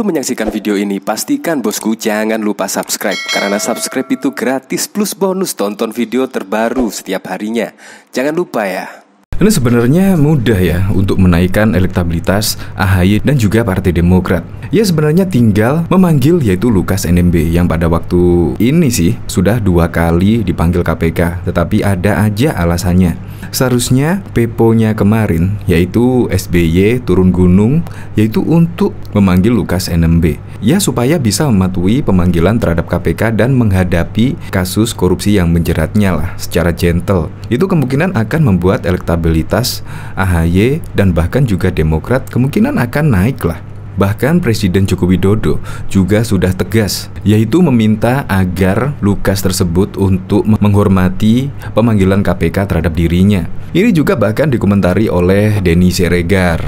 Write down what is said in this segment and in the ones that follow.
Sebelum menyaksikan video ini, pastikan bosku jangan lupa subscribe. Karena subscribe itu gratis plus bonus tonton video terbaru setiap harinya. Jangan lupa ya. Ini sebenarnya mudah ya untuk menaikkan elektabilitas AHY dan juga Partai Demokrat. Ya sebenarnya tinggal memanggil yaitu Lukas NMB yang pada waktu ini sih sudah 2 kali dipanggil KPK, tetapi ada aja alasannya. Seharusnya peponya kemarin yaitu SBY turun gunung yaitu untuk memanggil Lukas NMB ya supaya bisa mematuhi pemanggilan terhadap KPK dan menghadapi kasus korupsi yang menjeratnya lah secara gentle. Itu kemungkinan akan membuat elektabilitas AHY dan bahkan juga Demokrat kemungkinan akan naik lah. Bahkan Presiden Joko Widodo juga sudah tegas, yaitu meminta agar Lukas tersebut untuk menghormati pemanggilan KPK terhadap dirinya. Ini juga bahkan dikomentari oleh Denny Siregar.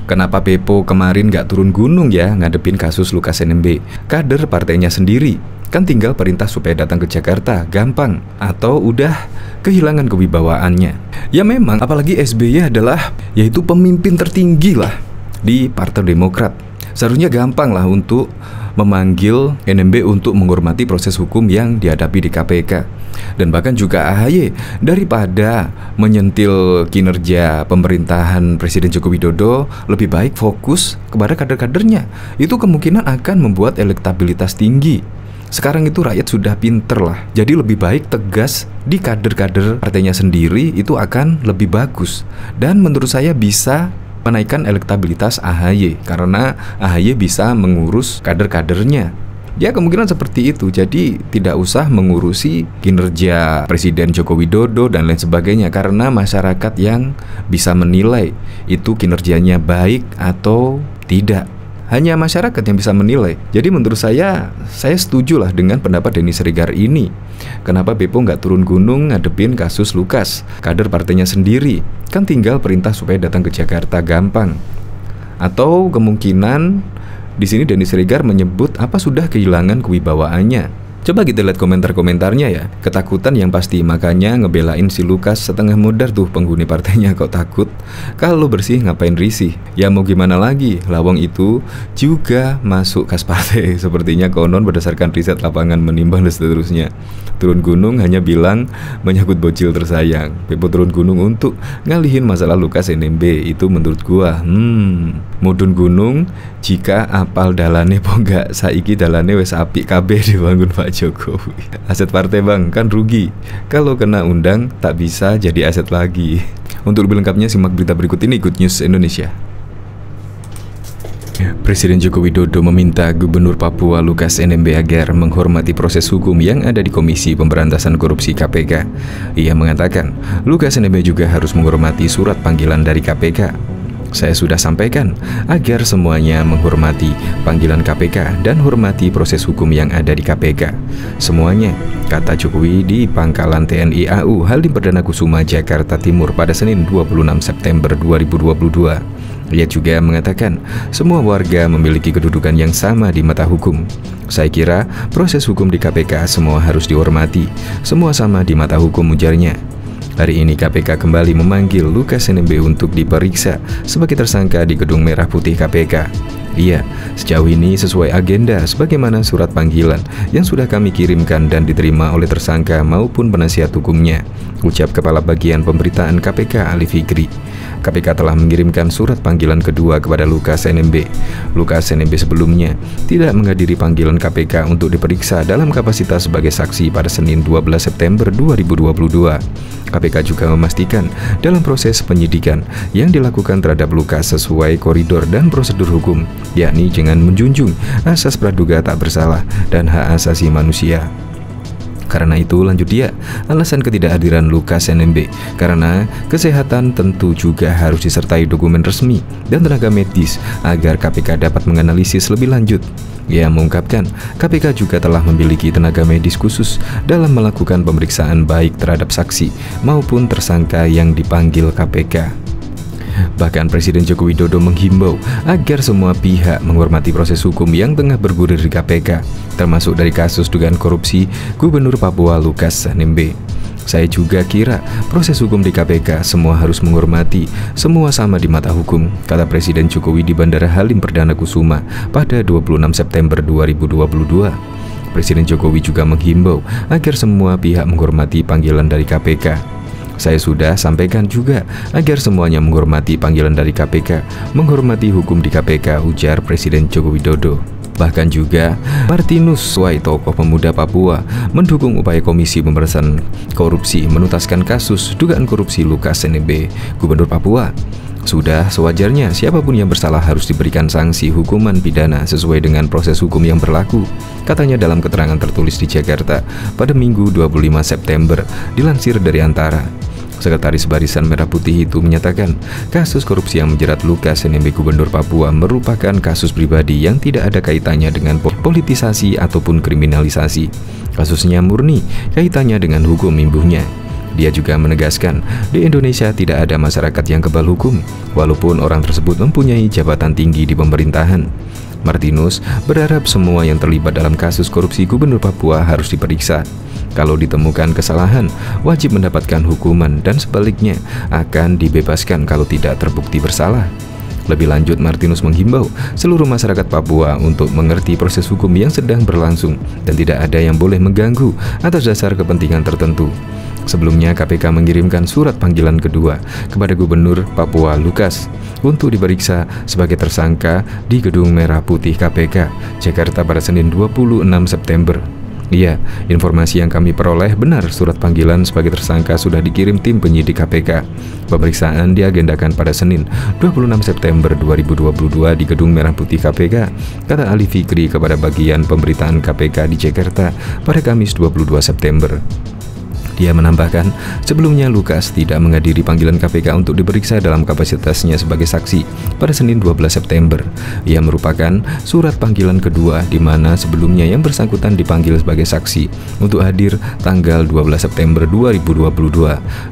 Kenapa Pepo kemarin gak turun gunung ya ngadepin kasus Lukas NMB? Kader partainya sendiri, kan tinggal perintah supaya datang ke Jakarta, gampang. Atau udah kehilangan kewibawaannya. Ya memang, apalagi SBY adalah yaitu pemimpin tertinggi lah di Partai Demokrat. Seharusnya gampang lah untuk memanggil NMB untuk menghormati proses hukum yang dihadapi di KPK. Dan bahkan juga AHY daripada menyentil kinerja pemerintahan Presiden Joko Widodo, lebih baik fokus kepada kader-kadernya. Itu kemungkinan akan membuat elektabilitas tinggi. Sekarang itu rakyat sudah pinter lah. Jadi lebih baik tegas di kader-kader partainya sendiri, itu akan lebih bagus. Dan menurut saya bisa menaikkan elektabilitas AHY karena AHY bisa mengurus kader-kadernya. Ya kemungkinan seperti itu. Jadi tidak usah mengurusi kinerja Presiden Joko Widodo dan lain sebagainya, karena masyarakat yang bisa menilai itu kinerjanya baik atau tidak. Hanya masyarakat yang bisa menilai. Jadi menurut saya setuju lah dengan pendapat Denny Siregar ini. Kenapa Pepo nggak turun gunung ngadepin kasus Lukas? Kader partainya sendiri, kan tinggal perintah supaya datang ke Jakarta, gampang. Atau kemungkinan di sini Denny Siregar menyebut apa sudah kehilangan kewibawaannya. Coba kita lihat komentar-komentarnya ya. Ketakutan yang pasti, makanya ngebelain si Lukas setengah modar tuh penghuni partainya. Kok takut? Kalau bersih ngapain risih? Ya mau gimana lagi, lawang itu juga masuk kas partai. Sepertinya konon berdasarkan riset lapangan menimbang dan seterusnya. Turun gunung hanya bilang menyangkut bocil tersayang. Pepo turun gunung untuk ngalihin masalah Lukas NMB. Itu menurut gua mudun gunung jika apal dalane po enggak, saiki dalane wes apik kabeh dibangun Pak Jokowi. Aset partai bang, kan rugi. Kalau kena undang tak bisa jadi aset lagi. Untuk lebih lengkapnya simak berita berikut ini, Good News Indonesia. Presiden Joko Widodo meminta Gubernur Papua Lukas NMB agar menghormati proses hukum yang ada di Komisi Pemberantasan Korupsi KPK. Ia mengatakan, Lukas NMB juga harus menghormati surat panggilan dari KPK. Saya sudah sampaikan agar semuanya menghormati panggilan KPK dan hormati proses hukum yang ada di KPK. Semuanya, kata Jokowi di Pangkalan TNI AU Halim Perdana Kusuma, Jakarta Timur pada Senin 26 September 2022. Ia juga mengatakan, semua warga memiliki kedudukan yang sama di mata hukum. Saya kira proses hukum di KPK semua harus dihormati, semua sama di mata hukum, ujarnya. Hari ini KPK kembali memanggil Lukas NMB untuk diperiksa sebagai tersangka di Gedung Merah Putih KPK. Iya, sejauh ini sesuai agenda sebagaimana surat panggilan yang sudah kami kirimkan dan diterima oleh tersangka maupun penasihat hukumnya, ucap Kepala Bagian Pemberitaan KPK Ali Fikri. KPK telah mengirimkan surat panggilan kedua kepada Lukas NMB. Lukas NMB sebelumnya tidak menghadiri panggilan KPK untuk diperiksa dalam kapasitas sebagai saksi pada Senin 12 September 2022. KPK juga memastikan dalam proses penyidikan yang dilakukan terhadap Lukas sesuai koridor dan prosedur hukum, yakni dengan menjunjung asas praduga tak bersalah dan hak asasi manusia. Karena itu lanjut dia, alasan ketidakhadiran Lukas NMB karena kesehatan tentu juga harus disertai dokumen resmi dan tenaga medis agar KPK dapat menganalisis lebih lanjut. Ia mengungkapkan, KPK juga telah memiliki tenaga medis khusus dalam melakukan pemeriksaan baik terhadap saksi maupun tersangka yang dipanggil KPK. Bahkan Presiden Joko Widodo menghimbau agar semua pihak menghormati proses hukum yang tengah bergulir di KPK, termasuk dari kasus dugaan korupsi Gubernur Papua Lukas NMB. Saya juga kira proses hukum di KPK semua harus menghormati, semua sama di mata hukum, kata Presiden Jokowi di Bandara Halim Perdana Kusuma pada 26 September 2022. Presiden Jokowi juga menghimbau agar semua pihak menghormati panggilan dari KPK. Saya sudah sampaikan juga agar semuanya menghormati panggilan dari KPK, menghormati hukum di KPK, ujar Presiden Joko Widodo. Bahkan juga Martinus Suai, tokoh pemuda Papua, mendukung upaya Komisi Pemberantasan Korupsi menuntaskan kasus dugaan korupsi Lukas NMB, Gubernur Papua. Sudah sewajarnya siapapun yang bersalah harus diberikan sanksi hukuman pidana sesuai dengan proses hukum yang berlaku, katanya dalam keterangan tertulis di Jakarta pada Minggu 25 September, dilansir dari Antara. Sekretaris Barisan Merah Putih itu menyatakan kasus korupsi yang menjerat Lukas NMB Gubernur Papua merupakan kasus pribadi yang tidak ada kaitannya dengan politisasi ataupun kriminalisasi. Kasusnya murni kaitannya dengan hukum imbuhnya. Dia juga menegaskan, di Indonesia tidak ada masyarakat yang kebal hukum, walaupun orang tersebut mempunyai jabatan tinggi di pemerintahan. Martinus berharap semua yang terlibat dalam kasus korupsi Gubernur Papua harus diperiksa. Kalau ditemukan kesalahan, wajib mendapatkan hukuman dan sebaliknya akan dibebaskan kalau tidak terbukti bersalah. Lebih lanjut, Martinus menghimbau seluruh masyarakat Papua untuk mengerti proses hukum yang sedang berlangsung dan tidak ada yang boleh mengganggu atas dasar kepentingan tertentu. Sebelumnya, KPK mengirimkan surat panggilan kedua kepada Gubernur Papua Lukas untuk diperiksa sebagai tersangka di Gedung Merah Putih KPK, Jakarta pada Senin 26 September. Iya, informasi yang kami peroleh benar, surat panggilan sebagai tersangka sudah dikirim tim penyidik KPK. Pemeriksaan diagendakan pada Senin 26 September 2022 di Gedung Merah Putih KPK, kata Ali Fikri kepada bagian pemberitaan KPK di Jakarta pada Kamis 22 September. Dia menambahkan, sebelumnya Lukas tidak menghadiri panggilan KPK untuk diperiksa dalam kapasitasnya sebagai saksi pada Senin 12 September. Ia merupakan surat panggilan kedua di mana sebelumnya yang bersangkutan dipanggil sebagai saksi untuk hadir tanggal 12 September 2022,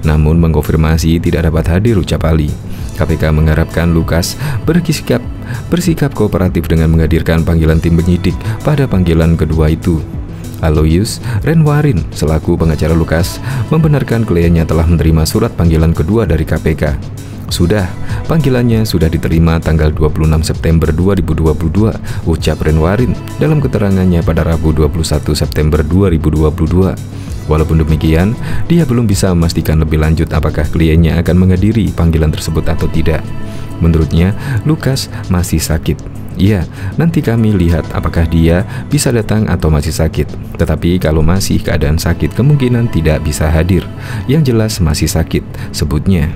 namun mengkonfirmasi tidak dapat hadir, ucap Ali. KPK mengharapkan Lukas bersikap kooperatif dengan menghadirkan panggilan tim penyidik pada panggilan kedua itu. Aloysius Renwarin selaku pengacara Lukas membenarkan kliennya telah menerima surat panggilan kedua dari KPK. Panggilannya sudah diterima tanggal 26 September 2022, ucap Renwarin dalam keterangannya pada Rabu 21 September 2022. Walaupun demikian, dia belum bisa memastikan lebih lanjut apakah kliennya akan menghadiri panggilan tersebut atau tidak. Menurutnya, Lukas masih sakit. Iya, nanti kami lihat apakah dia bisa datang atau masih sakit. Tetapi kalau masih keadaan sakit, kemungkinan tidak bisa hadir. Yang jelas masih sakit, sebutnya.